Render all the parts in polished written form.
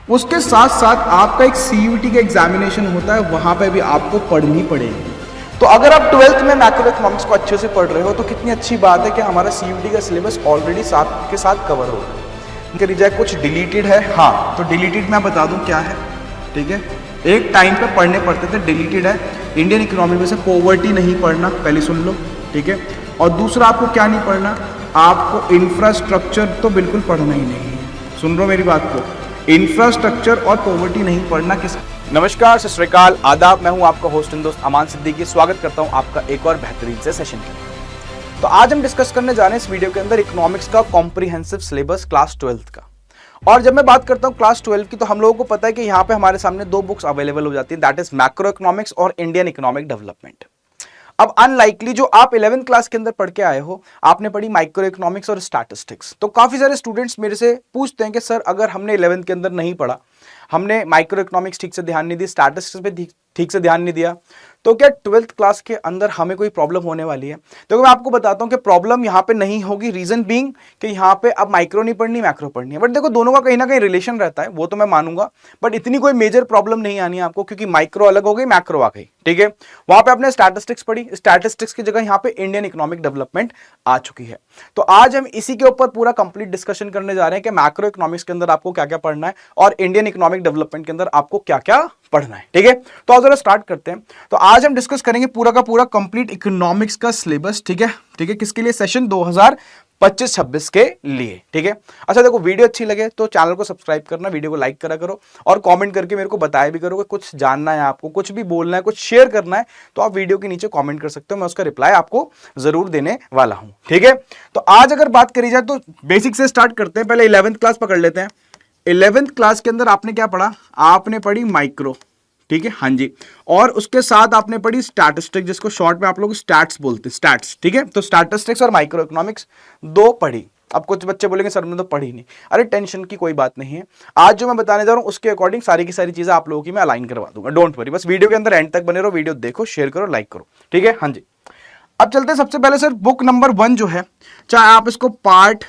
उसके साथ साथ आपका एक सीयूईटी का एग्जामिनेशन होता है, वहां पे भी आपको पढ़नी पड़ेगी। तो अगर आप 12th में मैक्रो इकोनॉमिक्स को अच्छे से पढ़ रहे हो तो कितनी अच्छी बात है कि हमारा सीयूईटी का सिलेबस ऑलरेडी साथ के साथ कवर हो रहा है। इनके रिजल्ट कुछ डिलीटेड है, हाँ तो डिलीटेड मैं बता दूं क्या है, ठीक है। एक टाइम पे पढ़ने पड़ते थे, डिलीटेड है। इंडियन इकोनॉमी में से पॉवर्टी नहीं पढ़ना, पहले सुन लो, ठीक है। और दूसरा आपको क्या नहीं पढ़ना, आपको इंफ्रास्ट्रक्चर तो बिल्कुल पढ़ना ही नहीं है। सुन रहे हो मेरी बात को, इंफ्रास्ट्रक्चर और पॉवर्टी नहीं पढ़ना। किस नमस्कार, सत श्री अकाल, आदाब। मैं हूं आपका होस्ट एंड दोस्त अमान सिद्दीकी। स्वागत करता हूं आपका एक और बेहतरीन से सेशन के। तो आज हम डिस्कस करने जा रहे हैं इस वीडियो के अंदर इकोनॉमिक्स का कॉम्प्रिहेंसिव सिलेबस क्लास 12th का। और जब मैं बात करता हूं क्लास 12 की, तो हम लोगों को पता है कि यहाँ पे हमारे सामने दो बुक्स अवेलेबल हो जाती है, दैट इज मैक्रो इकोनॉमिक्स और इंडियन इकोनॉमिक डेवलपमेंट। अब अनलाइकली जो आप 11th क्लास के अंदर पढ़ के आए हो, आपने पढ़ी माइक्रो इकोनॉमिक्स और स्टैटिस्टिक्स। तो काफी सारे स्टूडेंट्स मेरे से पूछते हैं कि सर अगर हमने 11th के अंदर नहीं पढ़ा, हमने माइक्रो इकोनॉमिक्स ठीक से ध्यान नहीं दी, स्टैटिस्टिक्स पे ठीक से ध्यान नहीं दिया, तो क्या 12th क्लास के अंदर हमें कोई प्रॉब्लम होने वाली है? तो मैं आपको बताता हूं कि प्रॉब्लम यहां पे नहीं होगी। रीजन बीइंग कि यहां पे अब माइक्रो नहीं पढ़नी, मैक्रो पढ़नी है। बट देखो, दोनों का कहीं ना कहीं रिलेशन रहता है, वो तो मैं मानूंगा, बट इतनी कोई मेजर प्रॉब्लम नहीं आनी है आपको, क्योंकि माइक्रो अलग हो गई, मैक्रो आ गई, ठीक है। वहां पे आपने स्टैटिस्टिक्स पढ़ी, स्टैटिस्टिक्स की जगह यहां पे इंडियन इकोनॉमिक डेवलपमेंट आ चुकी है। तो आज हम इसी के ऊपर पूरा कंप्लीट डिस्कशन करने जा रहे हैं कि मैक्रो इकोनॉमिक्स के अंदर आपको क्या क्या पढ़ना है और इंडियन इकोनॉमिक डेवलपमेंट के अंदर आपको क्या क्या पढ़ना है, ठीक है। तो आज जरा स्टार्ट करते हैं। तो आज हम डिस्कस करेंगे पूरा का पूरा कंप्लीट इकोनॉमिक्स का सिलेबस, ठीक है, ठीक है। किसके लिए? सेशन 2025-26 के लिए, ठीक है। अच्छा देखो, वीडियो अच्छी लगे तो चैनल को सब्सक्राइब करना, वीडियो को लाइक करा करो और कमेंट करके मेरे को बताया भी करो कि कुछ जानना है आपको, कुछ भी बोलना है, कुछ शेयर करना है, तो आप वीडियो के नीचे कमेंट कर सकते हो, मैं उसका रिप्लाई आपको जरूर देने वाला हूं, ठीक है। तो आज अगर बात करी जाए तो बेसिक से स्टार्ट करते हैं। पहले 11th क्लास पकड़ लेते हैं। 11th क्लास के अंदर आपने क्या पढ़ा? आपने पढ़ी माइक्रो, ठीक है, हाँ जी। और उसके साथ आपने पढ़ी स्टैटिस्टिक्स, जिसको शॉर्ट में आप लोग स्टैट्स बोलते हैं, स्टैट्स, ठीक है। तो स्टैटिस्टिक्स और माइक्रो इकोनॉमिक्स दो पढ़ी। अब कुछ बच्चे बोलेंगे सर मैंने तो पढ़ी नहीं। अरे टेंशन की कोई बात नहीं है, आज जो मैं बताने जा रहा हूं उसके अकॉर्डिंग सारी की सारी चीजें आप लोगों की मैं अलाइन करवा दूंगा, डोंट वरी। बस वीडियो के अंदर एंड तक बने रहो, वीडियो देखो, शेयर करो, लाइक करो, ठीक है, हाँ जी। अब चलते हैं सबसे पहले सर बुक नंबर 1 जो है, चाहे आप इसको पार्ट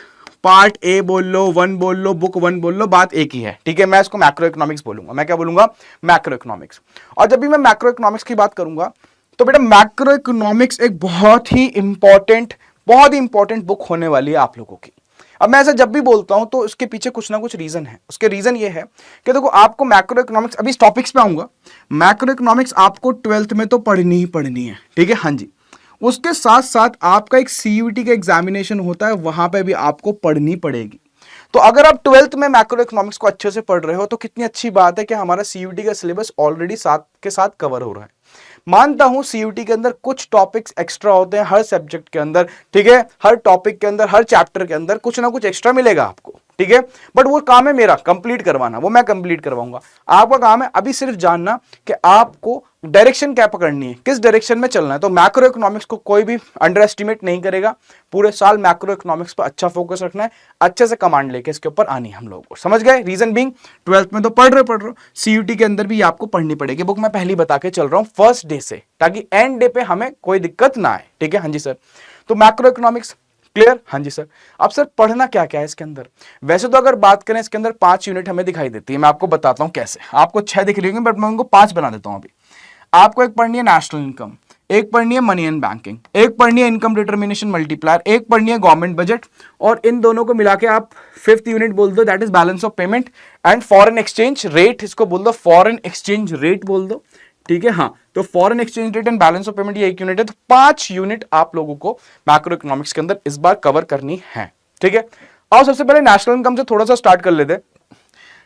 ए बोल लो, 1 बोल लो, बुक 1 बोल लो, बात एक ही है, ठीक है। मैं इसको मैक्रो इकोनॉमिक्स बोलूंगा। मैं क्या बोलूंगा? Macro economics. और जब भी मैं मैक्रो इकोनॉमिक्स की बात करूंगा तो बेटा मैक्रो इकोनॉमिक्स एक बहुत ही इंपॉर्टेंट बुक होने वाली है आप लोगों की। अब मैं ऐसा जब भी बोलता हूं तो उसके पीछे कुछ ना कुछ रीजन है। उसके रीजन ये है कि देखो, आपको मैक्रो इकोनॉमिक्स, अभी इस टॉपिक्स पे आऊंगा, मैक्रो इकोनॉमिक्स आपको 12th में तो पढ़नी ही पढ़नी है, ठीक है, हाँ जी। उसके साथ साथ आपका एक सीयूईटी का एग्जामिनेशन होता है, वहां पे भी आपको पढ़नी पड़ेगी। तो अगर आप 12th में मैक्रो इकोनॉमिक्स को अच्छे से पढ़ रहे हो तो कितनी अच्छी बात है कि हमारा सीयूईटी का सिलेबस ऑलरेडी साथ के साथ कवर हो रहा है। मानता हूं सीयूईटी के अंदर कुछ टॉपिक्स एक्स्ट्रा होते हैं हर सब्जेक्ट के अंदर, ठीक है, हर टॉपिक के अंदर, हर चैप्टर के अंदर कुछ ना कुछ एक्स्ट्रा मिलेगा आपको, ठीक है। बट वो काम है मेरा कंप्लीट करवाना, वो मैं कंप्लीट करवाऊंगा। आपका काम है अभी सिर्फ जानना कि आपको डायरेक्शन क्या पकड़नी है, किस डायरेक्शन में चलना है। तो मैक्रो इकोनॉमिक्स को कोई भी अंडर एस्टिमेट नहीं करेगा। पूरे साल मैक्रो इकोनॉमिक्स पर अच्छा फोकस रखना है, अच्छे से कमांड लेके इसके ऊपर आनी है हम लोगों को, समझ गए? रीजन बीइंग 12th में तो पढ़ रहे हो, सीयूटी के अंदर भी आपको पढ़नी पड़ेगी। बुक मैं पहले बता के चल रहा हूं फर्स्ट डे से, ताकि एंड डे पे हमें कोई दिक्कत ना आए, ठीक है, हाँ जी सर। तो मैक्रो इकोनॉमिक्स क्लियर? हाँ जी सर। अब सर पढ़ना क्या क्या है इसके अंदर? वैसे तो अगर बात करें इसके अंदर 5 यूनिट हमें दिखाई देती है, मैं आपको बताता हूं कैसे। आपको 6 दिख रही होंगी बट मैं उनको 5 बना देता हूं अभी। आपको एक पढ़नी है नेशनल इनकम, एक पढ़नी है मनी एंड बैंकिंग, एक पढ़नी है इनकम डिटर्मिनेशन मल्टीप्लायर, एक पढ़नी है गवर्नमेंट बजट, और इन दोनों को मिला के आप 5th यूनिट बोल दो, that is balance of payment and foreign exchange rate, इसको बोल दो फॉरेन एक्सचेंज रेट बोल दो, ठीक है, हाँ। तो foreign exchange rate and balance of payment ये एक यूनिट है। तो 5 यूनिट आप लोगों को मैक्रो इकोनॉमिक्स के अंदर इस बार कवर करनी है, ठीक है। और सबसे पहले नेशनल इनकम से थोड़ा सा स्टार्ट कर लेते हैं।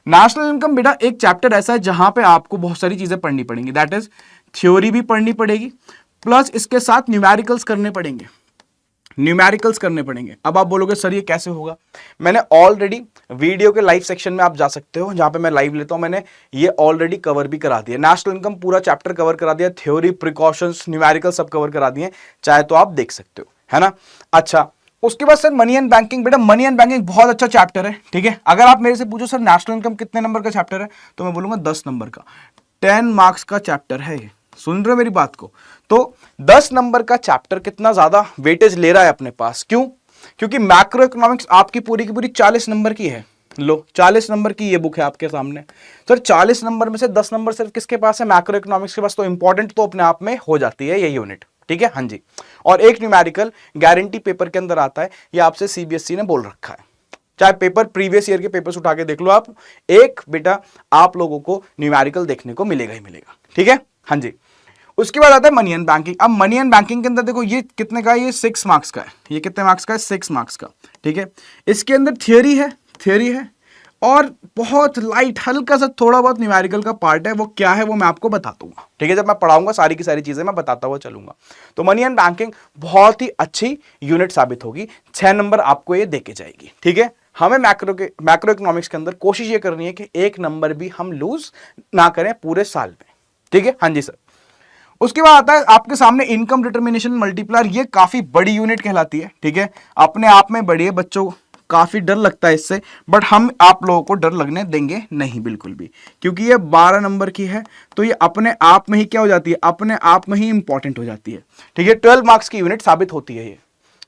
नेशनल इनकम बेटा एक चैप्टर ऐसा है जहां पे आपको बहुत सारी चीजें पढ़नी पड़ेंगी, दैट इज थ्योरी भी पढ़नी पड़ेगी, प्लस इसके साथ न्यूमेरिकल्स करने पड़ेंगे, न्यूमेरिकल्स करने पड़ेंगे। अब आप बोलोगे सर ये कैसे होगा? मैंने ऑलरेडी वीडियो के लाइव सेक्शन में आप जा सकते हो, जहां पे मैं लाइव लेता हूं, मैंने ये ऑलरेडी कवर भी करा दिया। नेशनल इनकम पूरा चैप्टर कवर करा दिया, थ्योरी, प्रिकॉशंस, न्यूमेरिकल सब कवर करा दिए, चाहे तो आप देख सकते हो, है ना। अच्छा, उसके बाद सर मनी एंड बैंकिंग। बेटा मनी एंड बैंकिंग बहुत अच्छा चैप्टर है, ठीक है। अगर आप मेरे से पूछो सर नेशनल इनकम कितने नंबर का चैप्टर है, तो मैं बोलूंगा 10 नंबर का, 10 मार्क्स का चैप्टर है ये। सुन रहे हो मेरी बात को? तो 10 नंबर का चैप्टर कितना ज्यादा वेटेज ले रहा है अपने पास, क्यों? क्योंकि मैक्रो इकोनॉमिक्स आपकी पूरी की पूरी 40 नंबर की है, लो 40 नंबर की ये बुक है आपके सामने। सर 40 नंबर में से 10 नंबर सिर्फ किसके पास है? मैक्रो इकोनॉमिक्स के पास। तो इंपॉर्टेंट तो अपने आप में हो जाती है ये यूनिट, ठीक है, हाँ जी। और एक न्यूमेरिकल गारंटी पेपर के अंदर आता है, ये आपसे सीबीएसई ने बोल रखा है, चाहे पेपर प्रीवियस ईयर के पेपर्स उठा के देख लो आप, एक बेटा आप लोगों को न्यूमेरिकल देखने को मिलेगा ही मिलेगा, ठीक है, हाँ जी। उसके बाद आता है मनी एंड बैंकिंग। अब मनी एंड बैंकिंग के अंदर देखो ये कितने का है? ये 6 मार्क्स का है। ये कितने मार्क्स का है? 6 मार्क्स का, ठीक है। इसके अंदर थियोरी है और बहुत लाइट हल्का सा थोड़ा बहुत न्यूमेरिकल का पार्ट है। वो क्या है वो मैं आपको बता दूंगा, ठीक है, जब मैं पढ़ाऊंगा सारी की सारी चीजें मैं बताता हुआ चलूंगा। तो मनी एंड बैंकिंग बहुत ही अच्छी यूनिट साबित होगी, 6 नंबर आपको ये देके जाएगी, ठीक है। हमें मैक्रो इकोनॉमिक्स के अंदर कोशिश ये करनी है कि 1 नंबर भी हम लूज ना करें पूरे साल में, ठीक है, हाँ जी सर। उसके बाद आता है आपके सामने इनकम डिटर्मिनेशन मल्टीप्लायर। ये काफी बड़ी यूनिट कहलाती है, ठीक है, अपने आप में बड़ी है, बच्चों को काफी डर लगता है इससे, बट हम आप लोगों को डर लगने देंगे नहीं बिल्कुल भी, क्योंकि ये 12 नंबर की है। तो ये अपने आप में ही क्या हो जाती है? अपने आप में ही इंपॉर्टेंट हो जाती है, ठीक है। 12 मार्क्स की यूनिट साबित होती है ये।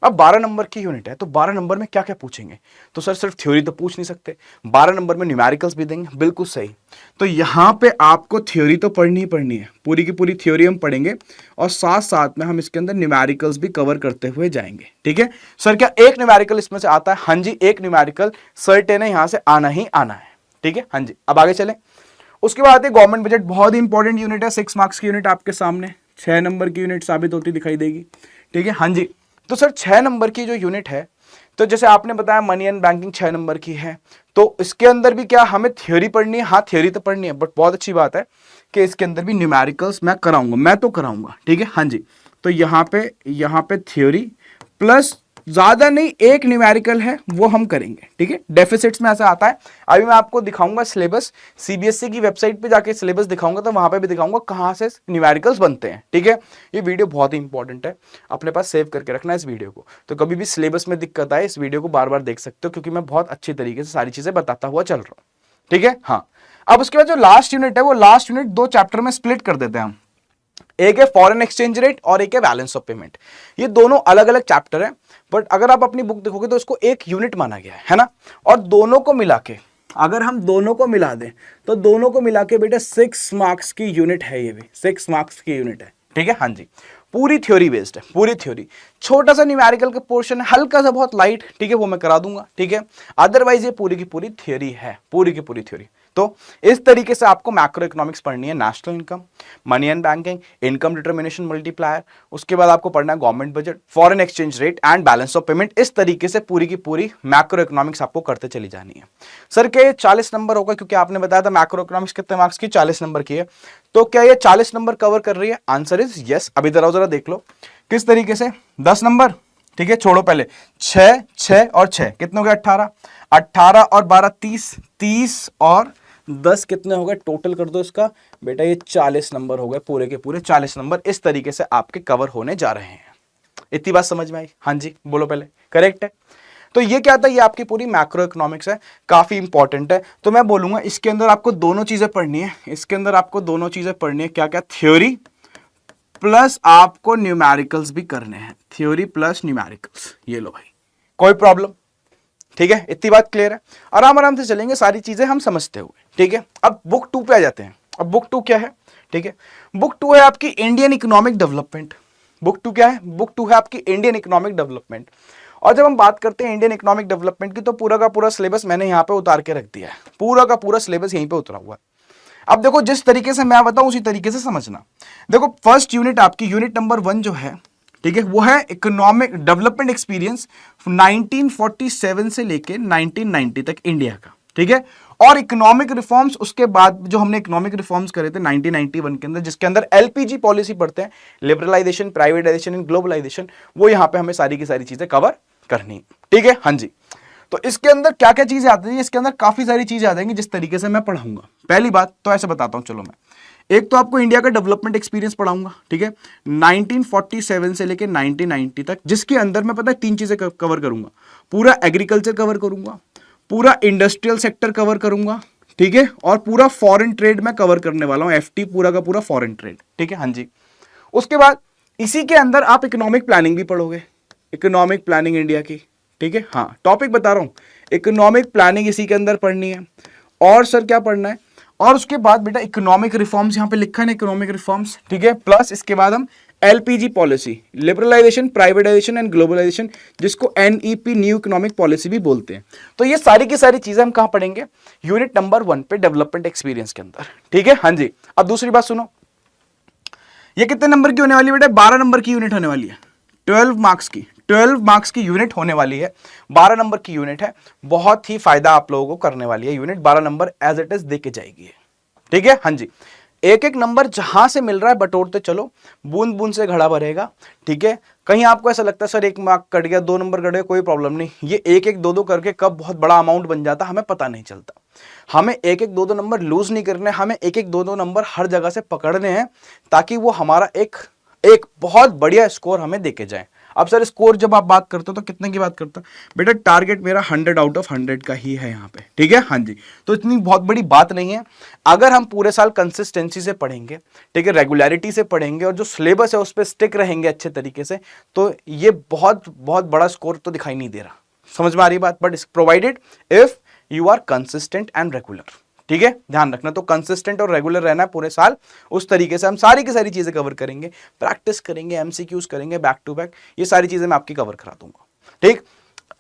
अब 12 नंबर की यूनिट है तो 12 नंबर में क्या क्या पूछेंगे? तो सर सिर्फ थ्योरी तो पूछ नहीं सकते, 12 नंबर में न्यूमेरिकल्स भी देंगे, बिल्कुल सही। तो यहां पे आपको थ्योरी तो पढ़नी ही पढ़नी है, पूरी की पूरी थ्योरी हम पढ़ेंगे और साथ साथ में हम इसके अंदर न्यूमेरिकल्स भी कवर करते हुए जाएंगे, ठीक है। सर क्या एक न्यूमेरिकल इसमें से आता है? हाँ जी, एक न्यूमेरिकल सर्टेन है, यहां से आना ही आना है, ठीक है, हाँ जी। अब आगे चलें। उसके बाद आती है गवर्नमेंट बजट, बहुत ही इंपॉर्टेंट यूनिट है, 6 मार्क्स की यूनिट आपके सामने, 6 नंबर की यूनिट साबित होती दिखाई देगी, ठीक है, हाँ जी। तो सर 6 नंबर की जो यूनिट है, तो जैसे आपने बताया मनी एंड बैंकिंग 6 नंबर की है, तो इसके अंदर भी क्या हमें थ्योरी पढ़नी है? हाँ थ्योरी तो पढ़नी है, बट बहुत अच्छी बात है कि इसके अंदर भी न्यूमेरिकल्स मैं कराऊंगा, ठीक है, हाँ जी। तो यहाँ पे थ्योरी प्लस ज्यादा नहीं, एक न्यूमेरिकल है वो हम करेंगे, ठीक है। डेफिसिट्स में ऐसा आता है, अभी मैं आपको दिखाऊंगा सिलेबस, सीबीएसई की वेबसाइट पे जाके सिलेबस दिखाऊंगा, तो वहां पे भी दिखाऊंगा कहां से न्यूमेरिकल्स बनते हैं, ठीक है। ये वीडियो बहुत ही इंपॉर्टेंट है, अपने पास सेव करके रखना है इस वीडियो को। तो कभी भी सिलेबस में दिक्कत आए इस वीडियो को बार बार देख सकते हो, क्योंकि मैं बहुत अच्छी तरीके से सारी चीजें बताता हुआ चल रहा हूँ, ठीक है, हाँ। अब उसके बाद जो लास्ट यूनिट है, वो लास्ट यूनिट 2 चैप्टर में स्प्लिट कर देते हैं हम, एक है फॉरेन एक्सचेंज रेट और एक है बैलेंस ऑफ पेमेंट। ये दोनों अलग अलग चैप्टर है, बट अगर आप अपनी बुक देखोगे तो इसको एक यूनिट माना गया है ना। और दोनों को मिला के अगर हम दोनों को मिला दें तो दोनों को मिला के बेटा 6 मार्क्स की यूनिट है, ये भी 6 मार्क्स की यूनिट है, ठीक है, हाँ जी। पूरी थ्योरी बेस्ड है, पूरी थ्योरी, छोटा सा न्यूमेरिकल का पोर्शन है, हल्का सा बहुत लाइट, ठीक है, वो मैं करा दूंगा, ठीक है। अदरवाइज ये पूरी की पूरी थ्योरी है, पूरी की पूरी थ्योरी। तो इस तरीके से आपको मैक्रो इकोनॉमिक्स पढ़नी है, national income, money and banking, income determination multiplier, उसके बाद आपको पढ़ना है government budget, foreign exchange rate and balance of payment. इस तरीके से पूरी की पूरी मैक्रो इकोनॉमिक्स आपको करते चली जानी है। सर क्या ये 40 नंबर होगा? क्योंकि आपने बताया था मैक्रो इकोनॉमिक्स कितने मार्क्स की? 40 नंबर की है। तो क्या ये 40 नंबर कवर कर रही है? Answer is yes. अभी जरा देख लो किस तरीके से, 10 नंबर, ठीक है, छोड़ो पहले, 6 6 और 6 कितने हो गए? 18, 18 और 12 30, 30 और 10 कितने हो गए? टोटल कर दो इसका बेटा, ये 40 नंबर हो गए, पूरे के पूरे 40 नंबर इस तरीके से आपके कवर होने जा रहे हैं। इतनी बात समझ में आई? हाँ जी बोलो पहले, करेक्ट है। तो ये क्या था? ये आपकी पूरी मैक्रो इकोनॉमिक्स है, काफी इंपॉर्टेंट है। तो मैं बोलूंगा इसके अंदर आपको दोनों चीजें पढ़नी है, इसके अंदर आपको दोनों चीजें पढ़नी है, क्या क्या? थ्योरी प्लस आपको न्यूमेरिकल्स भी करने हैं, थ्योरी प्लस न्यूमेरिकल्स। ये लो भाई, कोई प्रॉब्लम? ठीक है, इतनी बात क्लियर है। आराम आराम से चलेंगे, सारी चीजें हम समझते हुए, ठीक है। अब बुक 2 पे आ जाते हैं। अब बुक 2 क्या है? ठीक है, बुक 2 है आपकी इंडियन इकोनॉमिक डेवलपमेंट। बुक 2 क्या है? बुक 2 है आपकी इंडियन इकोनॉमिक डेवलपमेंट। और जब हम बात करते हैं इंडियन इकोनॉमिक डेवलपमेंट की, तो पूरा का पूरा सिलेबस मैंने यहाँ पे उतार के रख दिया है, पूरा का पूरा सिलेबस यहीं पे उतरा हुआ है। अब देखो जिस तरीके से मैं बताऊं उसी तरीके से समझना। देखो फर्स्ट यूनिट आपकी, यूनिट नंबर 1 जो है, ठीक है, वो है इकोनॉमिक डेवलपमेंट एक्सपीरियंस 1947 से लेके 1990 तक इंडिया का, ठीक है। और इकोनॉमिक रिफॉर्म्स उसके बाद जो हमने इकोनॉमिक रिफॉर्म्स करे थे 1991 के अंदर, जिसके अंदर एलपीजी पॉलिसी पढ़ते हैं, लिबरलाइजेशन, प्राइवेटाइजेशन एंड ग्लोबलाइजेशन, वो यहां पे हमें सारी की सारी चीजें कवर करनी, ठीक है, हाँ जी। तो इसके अंदर क्या क्या चीजें आती है? इसके अंदर काफी सारी चीजें आ जाएंगी जिस तरीके से मैं पढ़ाऊंगा। पहली बात तो ऐसे बताता हूं, चलो मैं एक तो आपको इंडिया का डेवलपमेंट एक्सपीरियंस पढ़ाऊंगा, ठीक है, 1947 से लेके 1990 तक, जिसके अंदर मैं पता है 3 चीजें कवर करूंगा। पूरा एग्रीकल्चर कवर करूंगा, पूरा इंडस्ट्रियल सेक्टर कवर करूंगा, ठीक है, और पूरा फॉरेन ट्रेड में कवर करने वाला हूं, एफटी पूरा का पूरा फॉरेन ट्रेड, ठीक है, हाँ जी। उसके बाद इसी के अंदर आप इकोनॉमिक प्लानिंग भी पढ़ोगे, इकोनॉमिक प्लानिंग इंडिया की, ठीक है, हाँ, टॉपिक बता रहा हूं, इकोनॉमिक प्लानिंग इसी के अंदर पढ़नी है। और सर क्या पढ़ना है, और उसके बाद बेटा इकोनॉमिक रिफॉर्म्स, यहाँ पे लिखा है ना इकोनॉमिक रिफॉर्म्स, ठीक है। प्लस इसके बाद हम LPG policy, liberalisation, privatisation and globalisation, जिसको एनईपी, न्यू इकोनॉमिक पॉलिसी भी बोलते हैं। तो ये सारी की सारी चीजें हम कहां पढ़ेंगे, यूनिट नंबर 1 पे डेवलपमेंट एक्सपीरियंस के अंदर, ठीक है। हाँ जी, अब दूसरी बात सुनो, ये कितने नंबर की होने वाली है बेटा, 12 नंबर की यूनिट होने वाली है, 12 मार्क्स की, 12 मार्क्स की यूनिट होने वाली है, 12 नंबर की यूनिट है। बहुत ही फायदा आप लोगों को करने वाली है unit, 12 number as it is दे के जाएगी, ठीक है। हाँ जी, एक एक नंबर जहां से मिल रहा है बटोरते चलो, बूंद बूंद से घड़ा भरेगा, ठीक है। कहीं आपको ऐसा लगता है सर 1 मार्क कट गया, 2 नंबर कट गया, कोई प्रॉब्लम नहीं, ये एक एक दो दो करके कब बहुत बड़ा अमाउंट बन जाता हमें पता नहीं चलता। हमें एक एक दो दो नंबर लूज नहीं करने, हमें एक एक दो दो नंबर हर जगह से पकड़ने हैं, ताकि वो हमारा एक बहुत बढ़िया स्कोर हमें देके जाए। अब सर स्कोर जब आप बात करते हो तो कितने की बात करते हो बेटा, टारगेट मेरा 100 आउट ऑफ 100 का ही है यहाँ पे, ठीक है। हाँ जी, तो इतनी बहुत बड़ी बात नहीं है। अगर हम पूरे साल कंसिस्टेंसी से पढ़ेंगे, ठीक है, रेगुलरिटी से पढ़ेंगे और जो सिलेबस है उस पर स्टिक रहेंगे अच्छे तरीके से, तो ये बहुत बहुत बड़ा स्कोर तो दिखाई नहीं दे रहा। समझ में आ रही बात, but provided if you are consistent and regular, ठीक है। ध्यान रखना, तो कंसिस्टेंट और रेगुलर रहना है पूरे साल, उस तरीके से हम सारी की सारी चीजें कवर करेंगे, प्रैक्टिस करेंगे, एमसीक्यूज करेंगे बैक टू बैक, ये सारी चीजें मैं आपकी कवर करा दूंगा, ठीक।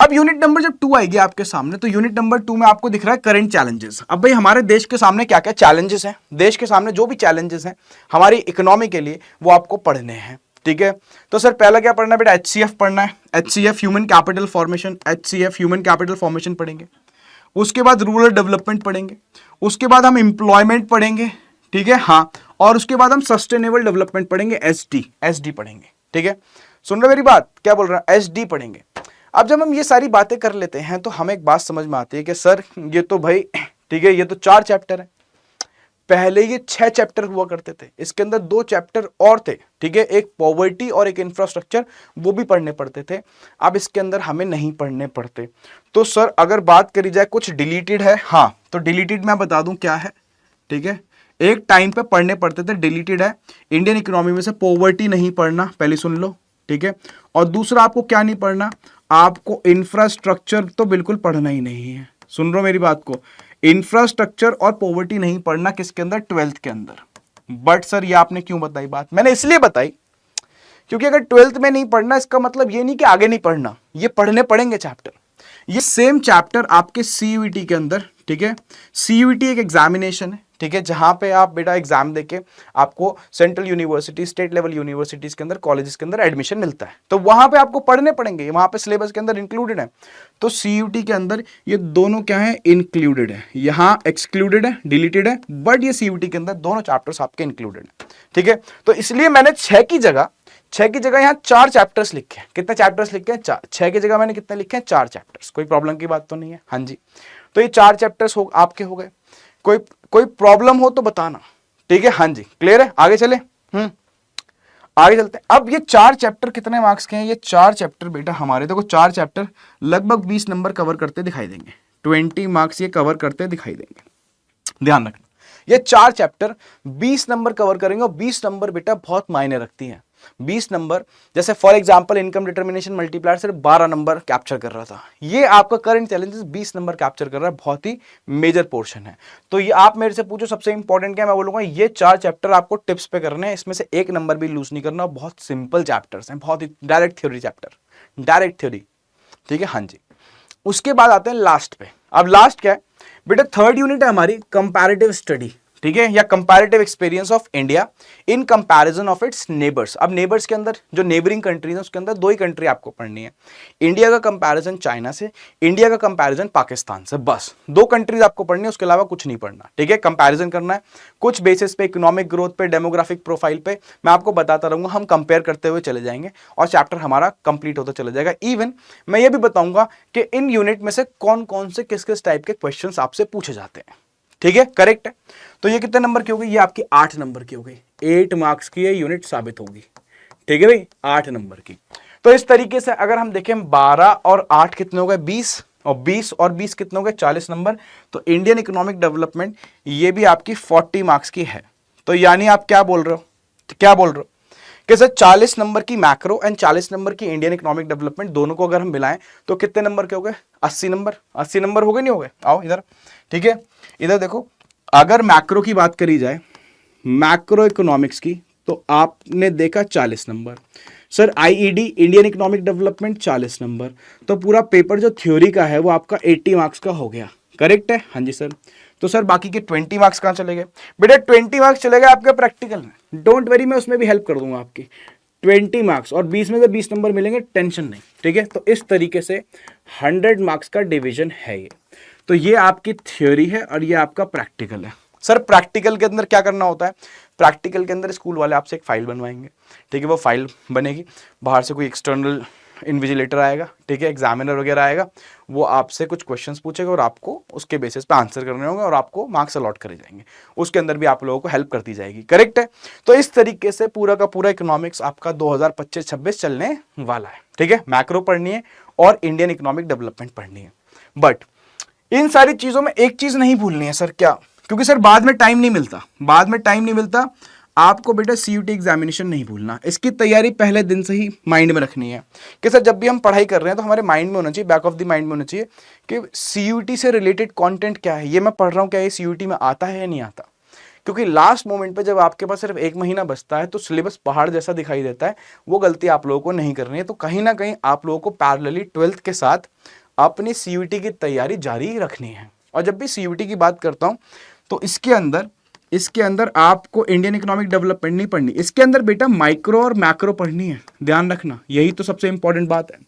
अब यूनिट नंबर जब 2 आएगी आपके सामने, तो यूनिट नंबर 2 में आपको दिख रहा है करंट चैलेंजेस। अब भाई हमारे देश के सामने क्या क्या चैलेंजेस हैं, देश के सामने जो भी चैलेंजेस हैं हमारी इकोनॉमी के लिए, वो आपको पढ़ने हैं, ठीक है। तो सर पहला क्या पढ़ना है बेटा, HCF पढ़ना है, HCF human capital formation, HCF human capital formation पढ़ेंगे। उसके बाद रूरल डेवलपमेंट पढ़ेंगे, उसके बाद हम एम्प्लॉयमेंट पढ़ेंगे, ठीक है। हाँ, और उसके बाद हम सस्टेनेबल डेवलपमेंट पढ़ेंगे, SD पढ़ेंगे, ठीक है। सुन रहे मेरी बात, क्या बोल रहा है, SD पढ़ेंगे। अब जब हम ये सारी बातें कर लेते हैं तो हमें एक बात समझ में आती है कि सर ये तो भाई, ठीक है, ये तो 4 चैप्टर है, पहले ये 6 चैप्टर हुआ करते थे, इसके अंदर 2 चैप्टर और थे, ठीक है, एक पॉवर्टी और एक इंफ्रास्ट्रक्चर, वो भी पढ़ने पड़ते थे। अब इसके अंदर हमें नहीं पढ़ने पड़ते। तो सर अगर बात करी जाए कुछ डिलीटेड है, हाँ, तो डिलीटेड मैं बता दूं क्या है, ठीक है। एक टाइम पे पढ़ने पड़ते थे, डिलीटेड है, इंडियन इकोनॉमी में से पॉवर्टी नहीं पढ़ना, पहले सुन लो, ठीक है। और दूसरा आपको क्या नहीं पढ़ना, आपको इंफ्रास्ट्रक्चर तो बिल्कुल पढ़ना ही नहीं है, सुन लो मेरी बात को, इंफ्रास्ट्रक्चर और पॉवर्टी नहीं पढ़ना किसके अंदर, 12th के अंदर। बट सर ये आपने क्यों बताई बात, मैंने इसलिए बताई क्योंकि अगर 12th में नहीं पढ़ना इसका मतलब ये नहीं कि आगे नहीं पढ़ना, ये पढ़ने पड़ेंगे चैप्टर। ये सेम चैप्टर आपके CUET के अंदर, ठीक है, CUET एक एग्जामिनेशन है, ठीक है, जहां पे आप बेटा एग्जाम देके आपको central university, state level universities के अंदर, कॉलेजेस के अंदर एडमिशन मिलता है, तो वहां पे आपको पढ़ने पड़ेंगे, वहां पे सिलेबस के अंदर इंक्लूडेड है। तो CUET के अंदर ये दोनों क्या है, इंक्लूडेड है, यहाँ एक्सक्लूडेड है, डिलीटेड है, बट ये CUET के अंदर दोनों चैप्टर्स आपके इंक्लूडेड है, ठीक है। तो इसलिए मैंने 6 की जगह यहाँ 4 चैप्टर्स लिखे हैं। कितने चैप्टर्स लिखे हैं, 4। 6 की जगह मैंने कितने लिखे हैं, 4 चैप्टर्स। कोई प्रॉब्लम की बात तो नहीं है, हाँ जी। तो ये 4 चैप्टर्स आपके हो गए। कोई प्रॉब्लम हो तो बताना, ठीक है। हाँ जी, क्लियर है, आगे चले, आगे चलते हैं। अब ये 4 चैप्टर कितने मार्क्स के हैं, ये 4 चैप्टर बेटा हमारे, देखो 4 चैप्टर लगभग 20 नंबर कवर करते दिखाई देंगे, 20 मार्क्स ये कवर करते दिखाई देंगे। ध्यान रखना, ये 4 चैप्टर 20 नंबर कवर करेंगे, और 20 नंबर बेटा बहुत मायने रखती हैं। 20 नंबर, जैसे for example income determination multiplier सिर्फ 12 नंबर कैप्चर कर रहा था, ये आपका करंट चैलेंजेस 20 नंबर कैप्चर कर रहा है, बहुत ही मेजर पोर्शन है। तो ये आप मेरे से पूछो सबसे इंपॉर्टेंट क्या है, मैं बोलूंगा ये 4 चैप्टर आपको टिप्स पे करने हैं, इसमें से 1 नंबर भी लूज नहीं करना, बहुत सिंपल चैप्टर्स हैं, बहुत ही direct theory chapter, direct theory, ठीक है। हाँ जी, उसके बाद आते हैं लास्ट पे। अब लास्ट क्या है बेटा, 3rd यूनिट है हमारी कंपैरेटिव स्टडी, ठीक है, या comparative experience of India in comparison of its neighbours. अब नेबर्स के अंदर जो नेबरिंग कंट्रीज है उसके अंदर 2 ही कंट्री आपको पढ़नी है, इंडिया का कंपैरिजन चाइना से, इंडिया का कंपैरिजन पाकिस्तान से, बस 2 कंट्रीज आपको पढ़नी है, उसके अलावा कुछ नहीं पढ़ना, ठीक है। कंपैरिजन करना है कुछ बेसिस पे, इकोनॉमिक ग्रोथ पे, डेमोग्राफिक प्रोफाइल पे, मैं आपको बताता रहूंगा, हम कंपेयर करते हुए चले जाएंगे और चैप्टर हमारा कंप्लीट होता चला जाएगा। इवन मैं ये भी बताऊंगा कि इन यूनिट में से कौन कौन से किस किस टाइप के क्वेश्चन आपसे पूछे जाते हैं, ठीक है, करेक्ट है। तो ये कितने नंबर की हो गई, ये आपकी 8 नंबर की हो गई, 8 मार्क्स की ये यूनिट साबित होगी, ठीक है भाई, 8 नंबर की। तो इस तरीके से अगर हम देखें 12 और 8 कितने हो गए, 20, और 20 और 20 कितने हो गए, 40 नंबर। तो इंडियन इकोनॉमिक डेवलपमेंट ये भी आपकी 40 मार्क्स की है। तो यानी आप क्या बोल रहे हो, कि सर 40 नंबर की मैक्रो एंड 40 नंबर की इंडियन इकोनॉमिक डेवलपमेंट दोनों को अगर हम मिलाएं तो कितने नंबर के हो गए? 80 नंबर। 80 नंबर हो गए नहीं हो गए? आओ इधर, ठीक है, इधर देखो, अगर मैक्रो की बात करी जाए, मैक्रो इकोनॉमिक्स की, तो आपने देखा 40 number. Sir IED Indian economic development 40 number, तो पूरा पेपर जो थ्योरी का है वो आपका 80 मार्क्स का हो गया, करेक्ट है? हाँ जी सर। तो सर बाकी के 20 मार्क्स कहाँ चले गए? बेटा 20 मार्क्स चले गए आपके प्रैक्टिकल में, डोंट वरी, मैं उसमें भी हेल्प कर दूंगा आपकी। 20 मार्क्स और 20 में से 20 नंबर मिलेंगे, टेंशन नहीं, ठीक है? तो इस तरीके से 100 मार्क्स का डिवीजन है ये। तो ये आपकी थ्योरी है और ये आपका प्रैक्टिकल है। सर प्रैक्टिकल के अंदर क्या करना होता है? प्रैक्टिकल के अंदर स्कूल वाले आपसे एक फाइल बनवाएंगे, ठीक है? वो फाइल बनेगी, बाहर से कोई एक्सटर्नल इन्विजिलेटर आएगा, ठीक है, एग्जामिनर वगैरह आएगा, वो आपसे कुछ क्वेश्चंस पूछेगा और आपको उसके बेसिस पे आंसर करने होंगे और आपको मार्क्स अलॉट करे जाएंगे। उसके अंदर भी आप लोगों को हेल्प करती जाएगी, करेक्ट है? तो इस तरीके से पूरा का पूरा इकोनॉमिक्स आपका 2025-26 चलने वाला है, ठीक है? मैक्रो पढ़नी है और इंडियन इकोनॉमिक डेवलपमेंट पढ़नी है, बट इन सारी चीजों में एक चीज नहीं भूलनी है सर। क्या? क्योंकि सर बाद में टाइम नहीं मिलता, बाद में टाइम नहीं मिलता। आपको बेटा सीयूटी एग्जामिनेशन नहीं भूलना, इसकी तैयारी पहले दिन से ही माइंड में रखनी है कि सर जब भी हम पढ़ाई कर रहे हैं तो हमारे माइंड में होना चाहिए, बैक ऑफ द माइंड में होना चाहिए कि सीयूटी से रिलेटेड कंटेंट क्या है, ये मैं पढ़ रहा हूँ, क्या ये सीयूटी में आता है या नहीं आता? क्योंकि लास्ट मोमेंट पे जब आपके पास सिर्फ 1 महीना बचता है तो सिलेबस पहाड़ जैसा दिखाई देता है, वो गलती आप लोगों को नहीं करनी है। तो कहीं ना कहीं आप लोगों को पैरेलली 12th के साथ अपनी सीयूटी की तैयारी जारी रखनी है। और जब भी सीयूटी की बात करता हूं तो इसके अंदर आपको इंडियन इकोनॉमिक डेवलपमेंट नहीं पढ़नी, इसके अंदर बेटा माइक्रो और मैक्रो पढ़नी है, ध्यान रखना, यही तो सबसे इंपॉर्टेंट बात है।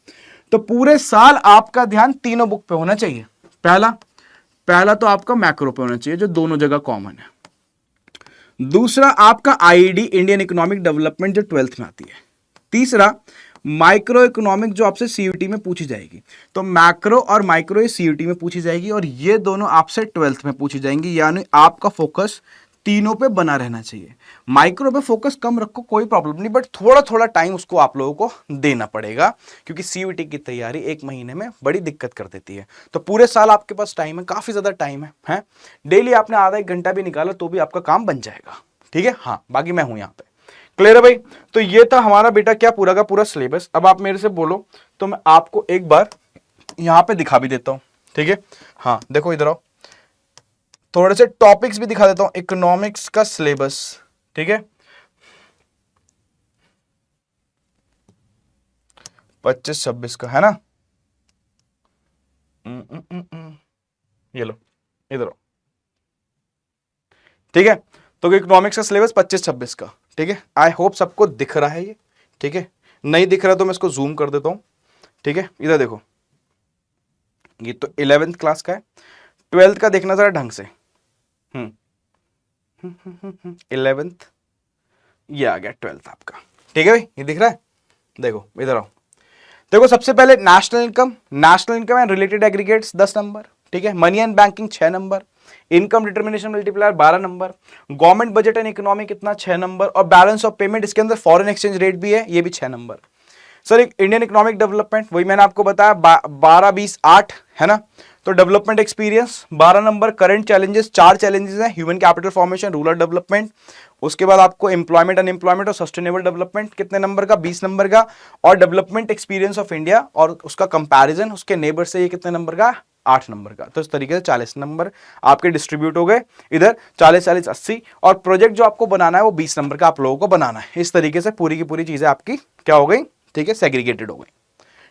तो पूरे साल आपका ध्यान तीनों बुक पे होना चाहिए। पहला तो आपका मैक्रो पे होना चाहिए जो दोनों जगह कॉमन है। दूसरा आपका आईईडी इंडियन इकोनॉमिक डेवलपमेंट जो 12th में आती है। तीसरा माइक्रो इकोनॉमिक जो आपसे सीयूटी में पूछी जाएगी। तो मैक्रो और माइक्रो ये सीयूटी में पूछी जाएगी और ये दोनों आपसे 12th में पूछी जाएंगी, यानी आपका फोकस तीनों पे बना रहना चाहिए। माइक्रो पे फोकस कम रखो, कोई प्रॉब्लम नहीं, बट थोड़ा थोड़ा टाइम उसको आप लोगों को देना पड़ेगा क्योंकि सीयूटी की तैयारी 1 महीने में बड़ी दिक्कत कर देती है। तो पूरे साल आपके पास टाइम है, काफी ज्यादा टाइम है? डेली आपने आधा 1 घंटा भी निकाला तो भी आपका काम बन जाएगा, ठीक है? हाँ, बाकी मैं हूं यहाँ पे, क्लियर है भाई? तो ये था हमारा बेटा क्या पूरा का पूरा सिलेबस। अब आप मेरे से बोलो तो मैं आपको एक बार यहां पे दिखा भी देता हूं, ठीक है? हाँ देखो इधर आओ, थोड़े से टॉपिक्स भी दिखा देता हूं इकोनॉमिक्स का सिलेबस, ठीक है? 25-26 का है ना? ये लो इधर आओ, ठीक है? तो इकोनॉमिक्स का सिलेबस 25-26 का, ठीक है? आई होप सबको दिख रहा है ये, ठीक है? नहीं दिख रहा तो मैं इसको जूम कर देता हूं, ठीक है? इधर देखो, ये तो 11th क्लास का है, 12th का देखना जरा ढंग से। 11th, ये आ गया 12th आपका, ठीक है भाई? ये दिख रहा है? देखो इधर आओ, देखो सबसे पहले national income and related aggregates 10 number, ठीक है? Money and banking 6 number, income determination multiplier 12 number, government budget and economy कितना 6 नंबर, और बैलेंस ऑफ पेमेंट, इसके अंदर फॉरेन एक्सचेंज रेट भी है, ये भी 6 नंबर। सर एक इंडियन इकोनॉमिक डेवलपमेंट, वही मैंने आपको बताया 12-20-8 है ना? तो development experience 12 number, current challenges 4 challenges हैं, human capital formation, rural development, उसके बाद आपको एम्प्लॉयमेंट अनएम्प्लॉयमेंट और सस्टेनेबल डेवलपमेंट कितने नंबर का? 20 नंबर का, और डेवलपमेंट एक्सपीरियंस ऑफ इंडिया और उसका कंपैरिजन उसके नेबर से, ये कितने नंबर का? 8 नंबर का। तो इस तरीके से 40 नंबर आपके डिस्ट्रीब्यूट हो गए इधर, 40-40-80, और प्रोजेक्ट जो आपको बनाना है वो 20 नंबर का आप लोगों को बनाना है। इस तरीके से पूरी की पूरी चीजें आपकी क्या हो गई, ठीक है, सेग्रीगेटेड हो गई,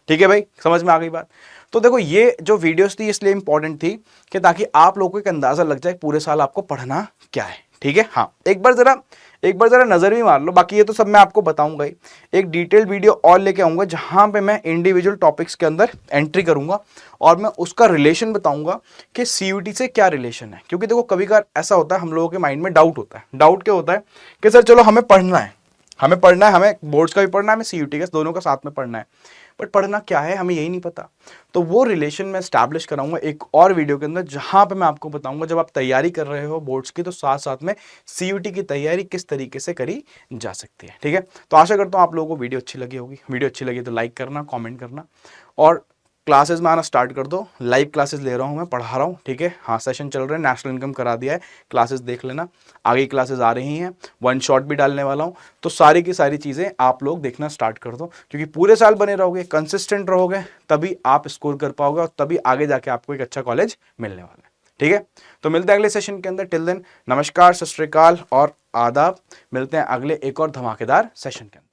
ठीक है भाई? समझ में आ गई बात? तो देखो ये जो वीडियोस थी इसलिए इंपॉर्टेंट थी कि ताकि आप लोगों को एक अंदाजा लग जाए पूरे साल आपको पढ़ना क्या है, ठीक है? हाँ, एक बार जरा नजर भी मार लो, बाकी ये तो सब मैं आपको बताऊंगा ही। एक डिटेल वीडियो और लेके आऊंगा जहां पे मैं इंडिविजुअल टॉपिक्स के अंदर एंट्री करूंगा और मैं उसका रिलेशन बताऊंगा कि सीयूटी से क्या रिलेशन है। क्योंकि देखो कभी कभार ऐसा होता है, हम लोगों के माइंड में डाउट होता है। डाउट क्या होता है कि सर चलो हमें पढ़ना है, हमें बोर्ड्स का भी पढ़ना है, हमें सीयूटी का, दोनों का साथ में पढ़ना है, बट पढ़ना क्या है हमें यही नहीं पता। तो वो रिलेशन मैं स्टैब्लिश कराऊंगा एक और वीडियो के अंदर, जहां पे मैं आपको बताऊंगा जब आप तैयारी कर रहे हो बोर्ड्स की तो साथ साथ में सीयूटी की तैयारी किस तरीके से करी जा सकती है, ठीक है? तो आशा करता हूं आप लोगों को वीडियो अच्छी लगी होगी। वीडियो अच्छी लगी तो लाइक करना, कमेंट करना, और क्लासेस में आना स्टार्ट कर दो, लाइव क्लासेस ले रहा हूँ मैं, पढ़ा रहा हूँ, ठीक है। हाँ सेशन चल रहे हैं, नेशनल इनकम करा दिया है, क्लासेस देख लेना, आगे क्लासेस आ रही हैं, वन शॉट भी डालने वाला हूँ। तो सारी की सारी चीज़ें आप लोग देखना स्टार्ट कर दो, क्योंकि पूरे साल बने रहोगे, कंसिस्टेंट रहोगे, तभी आप स्कोर कर पाओगे और तभी आगे जाके आपको एक अच्छा कॉलेज मिलने वाला है, ठीक है। तो मिलते हैं अगले सेशन के अंदर। टिल देन नमस्कार, सत श्री अकाल और आदाब। मिलते हैं अगले एक और धमाकेदार सेशन के अंदर।